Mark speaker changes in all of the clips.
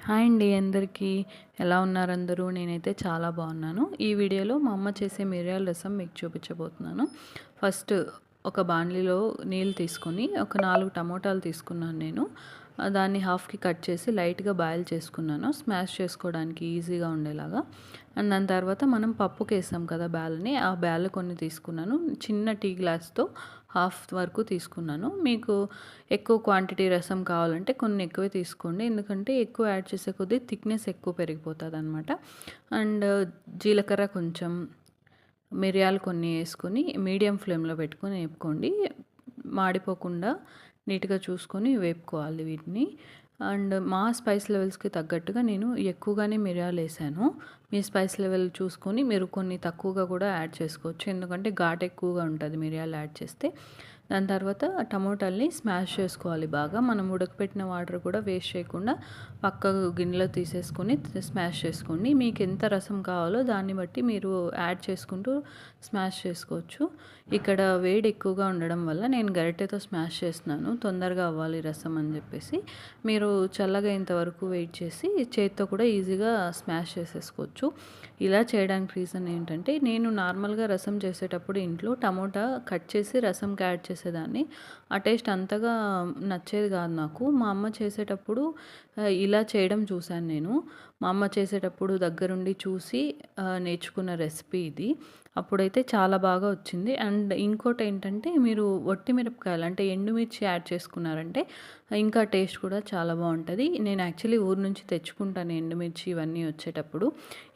Speaker 1: Hi అండి అందరికీ. ఎలా ఉన్నారు అందరూ? నేనైతే చాలా బాగున్నాను. ఈ వీడియోలో మా అమ్మ చేసే మిరియాల రసం మీకు చూపించబోతున్నాను. ఫస్ట్ ఒక బాణలిలో నీళ్ళు తీసుకొని ఒక 4 టమోటాలు తీసుకున్నాను నేను. దాన్ని హాఫ్కి కట్ చేసి లైట్గా బాయిల్ చేసుకున్నాను, స్మాష్ చేసుకోవడానికి ఈజీగా ఉండేలాగా. అండ్ దాని తర్వాత మనం పప్పుకి వేసాం కదా బ్యాల్ని, ఆ బ్యాల్ కొన్ని తీసుకున్నాను. చిన్న టీ గ్లాస్తో హాఫ్ వరకు తీసుకున్నాను. మీకు ఎక్కువ క్వాంటిటీ రసం కావాలంటే కొన్ని ఎక్కువే తీసుకోండి, ఎందుకంటే ఎక్కువ యాడ్ చేసే కొద్దీ థిక్నెస్ ఎక్కువ పెరిగిపోతుంది అనమాట. అండ్ జీలకర్ర కొంచెం, మిరియాలు కొన్ని వేసుకొని మీడియం ఫ్లేమ్లో పెట్టుకొని వేపుకోండి. మాడిపోకుండా నీట్గా చూసుకొని వేపుకోవాలి వీటిని. అండ్ మా స్పైస్ లెవెల్స్కి తగ్గట్టుగా నేను ఎక్కువగానే మిరియాలు వేసాను. మీ స్పైస్ లెవెల్ చూసుకొని మీరు కొన్ని తక్కువగా కూడా యాడ్ చేసుకోవచ్చు, ఎందుకంటే ఘాటు ఎక్కువగా ఉంటుంది మిరియాలు యాడ్ చేస్తే. దాని తర్వాత టమోటాల్ని స్మాష్ చేసుకోవాలి బాగా. మనం ఉడకపెట్టిన వాటర్ కూడా వేస్ట్ చేయకుండా పక్కకు గిన్నెలో తీసేసుకొని స్మాష్ చేసుకోండి. మీకు ఎంత రసం కావాలో దాన్ని బట్టి మీరు యాడ్ చేసుకుంటూ స్మాష్ చేసుకోవచ్చు. ఇక్కడ వేడి ఎక్కువగా ఉండడం వల్ల నేను గరిటెతో స్మాష్ చేస్తున్నాను, తొందరగా అవ్వాలి రసం అని చెప్పేసి. మీరు చల్లగా ఇంతవరకు వెయిట్ చేసి చేతితో కూడా ఈజీగా స్మాష్ చేసేసుకోవచ్చు. ఇలా చేయడానికి రీజన్ ఏంటంటే, నేను నార్మల్గా రసం చేసేటప్పుడు ఇంట్లో టమోటా కట్ చేసి రసంకి యాడ్ చేసేదాన్ని. ఆ టేస్ట్ అంతగా నచ్చేది కాదు నాకు. మా అమ్మ చేసేటప్పుడు ఇలా చేయడం చూశాను నేను. మా అమ్మ చేసేటప్పుడు దగ్గరుండి చూసి నేర్చుకున్న రెసిపీ ఇది. అప్పుడైతే చాలా బాగా వచ్చింది. అండ్ ఇంకోటి ఏంటంటే, మీరు ఒట్టి మిరపకాయలు అంటే ఎండుమిర్చి యాడ్ చేసుకున్నారంటే ఇంకా టేస్ట్ కూడా చాలా బాగుంటుంది. నేను యాక్చువల్లీ ఊరు నుంచి తెచ్చుకుంటాను ఎండుమిర్చి ఇవన్నీ వచ్చేటప్పుడు.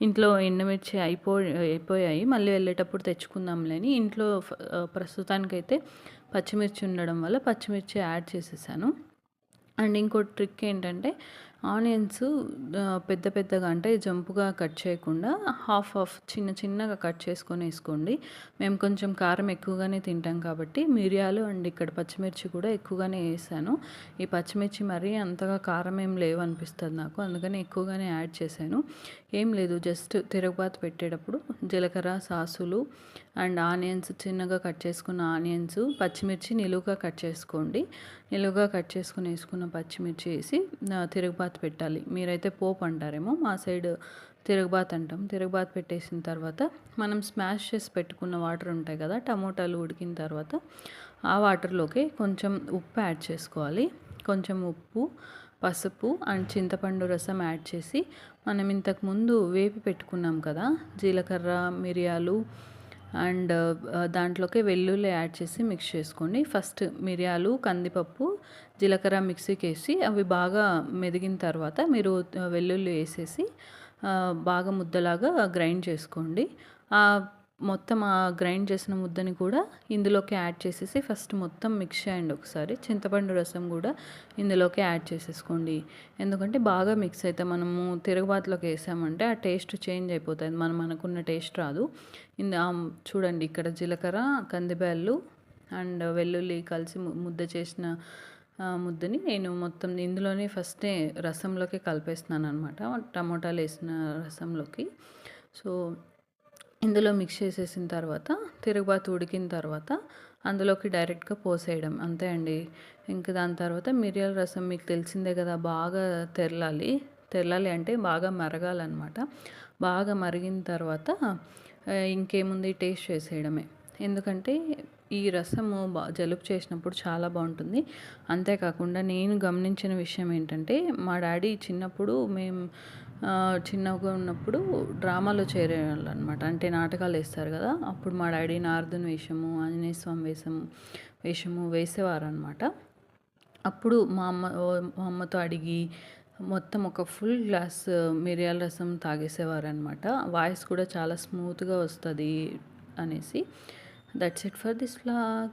Speaker 1: ఇంట్లో ఎండుమిర్చి అయిపోయాయి, మళ్ళీ వెళ్ళేటప్పుడు తెచ్చుకుందాంలే అని ఇంట్లో ప్రస్తుతానికైతే పచ్చిమిర్చి ఉండడం వల్ల పచ్చిమిర్చి యాడ్ చేసేసాను. అండ్ ఇంకో ట్రిక్ ఏంటంటే, ఆనియన్స్ పెద్ద పెద్దగా అంటే జంపుగా కట్ చేయకుండా హాఫ్ హాఫ్ చిన్న చిన్నగా కట్ చేసుకొని వేసుకోండి. మేము కొంచెం కారం ఎక్కువగానే తింటాం కాబట్టి మిరియాలు అండ్ ఇక్కడ పచ్చిమిర్చి కూడా ఎక్కువగానే వేసాను. ఈ పచ్చిమిర్చి మరీ అంతగా కారం ఏం లేవు అనిపిస్తుంది నాకు, అందుకని ఎక్కువగానే యాడ్ చేశాను. ఏం లేదు, జస్ట్ తిరగబాతు పెట్టేటప్పుడు జీలకర్ర, సాసులు అండ్ ఆనియన్స్, చిన్నగా కట్ చేసుకున్న ఆనియన్స్, పచ్చిమిర్చి నిలువుగా కట్ చేసుకోండి. నిలువుగా కట్ చేసుకుని వేసుకున్న పచ్చిమిర్చి వేసి తిరగబాతు పెట్టాలి. మీరైతే పోపు అంటారేమో, మా సైడ్ తిరగబాతు అంటాం. తిరగబాతు పెట్టేసిన తర్వాత మనం స్మాష్ చేసి పెట్టుకున్న వాటర్ ఉంటాయి కదా, టమోటాలు ఉడికిన తర్వాత ఆ వాటర్లోకి కొంచెం ఉప్పు యాడ్ చేసుకోవాలి. కొంచెం ఉప్పు, పసుపు అండ్ చింతపండు రసం యాడ్ చేసి, మనం ఇంతకుముందు వేపి పెట్టుకున్నాం కదా జీలకర్ర, మిరియాలు అండ్ దాంట్లోకి వెల్లుల్లి యాడ్ చేసి మిక్స్ చేసుకోండి. ఫస్ట్ మిరియాలు, కందిపప్పు, జీలకర్ర మిక్సీకి వేసి అవి బాగా మెదిగిన తర్వాత మీరు వెల్లుల్లి వేసేసి బాగా ముద్దలాగా గ్రైండ్ చేసుకోండి. మొత్తం ఆ గ్రైండ్ చేసిన ముద్దని కూడా ఇందులోకి యాడ్ చేసేసి ఫస్ట్ మొత్తం మిక్స్ చేయండి ఒకసారి. చింతపండు రసం కూడా ఇందులోకి యాడ్ చేసేసుకోండి, ఎందుకంటే బాగా మిక్స్ అయితే మనము తిరగబాతులోకి వేసామంటే ఆ టేస్ట్ చేంజ్ అయిపోతుంది, మనం అనుకున్న టేస్ట్ రాదు. చూడండి, ఇక్కడ జీలకర్ర, కందిబ్యాళ్ళు అండ్ వెల్లుల్లి కలిసి ముద్ద చేసిన ముద్దని నేను మొత్తం ఇందులోనే ఫస్టే రసంలోకి కలిపేస్తున్నాను అనమాట, టమోటాలు వేసిన రసంలోకి. సో ఇందులో మిక్స్ చేసేసిన తర్వాత తిరగబాతు ఉడికిన తర్వాత అందులోకి డైరెక్ట్గా పోసేయడం, అంతే అండి. ఇంకా దాని తర్వాత మిరియాల రసం మీకు తెలిసిందే కదా, బాగా తెరలాలి అంటే బాగా మరగాలన్నమాట. బాగా మరిగిన తర్వాత ఇంకేముంది, టేస్ట్ చేసేయడమే. ఎందుకంటే ఈ రసము జలుబు చేసినప్పుడు చాలా బాగుంటుంది. అంతేకాకుండా నేను గమనించిన విషయం ఏంటంటే, మా డాడీ చిన్నప్పుడు మేము చిన్నగా ఉన్నప్పుడు డ్రామాలో చేరేవాళ్ళు అనమాట, అంటే నాటకాలు వేస్తారు కదా, అప్పుడు మా డాడీ నారదుని వేషము, ఆంజనేయ స్వామి వేషము వేసేవారు అనమాట. అప్పుడు మా అమ్మతో అడిగి మొత్తం ఒక ఫుల్ గ్లాస్ మిరియాల రసం తాగేసేవారనమాట. వాయిస్ కూడా చాలా స్మూత్గా వస్తుంది అనేసి. That's it for this vlog.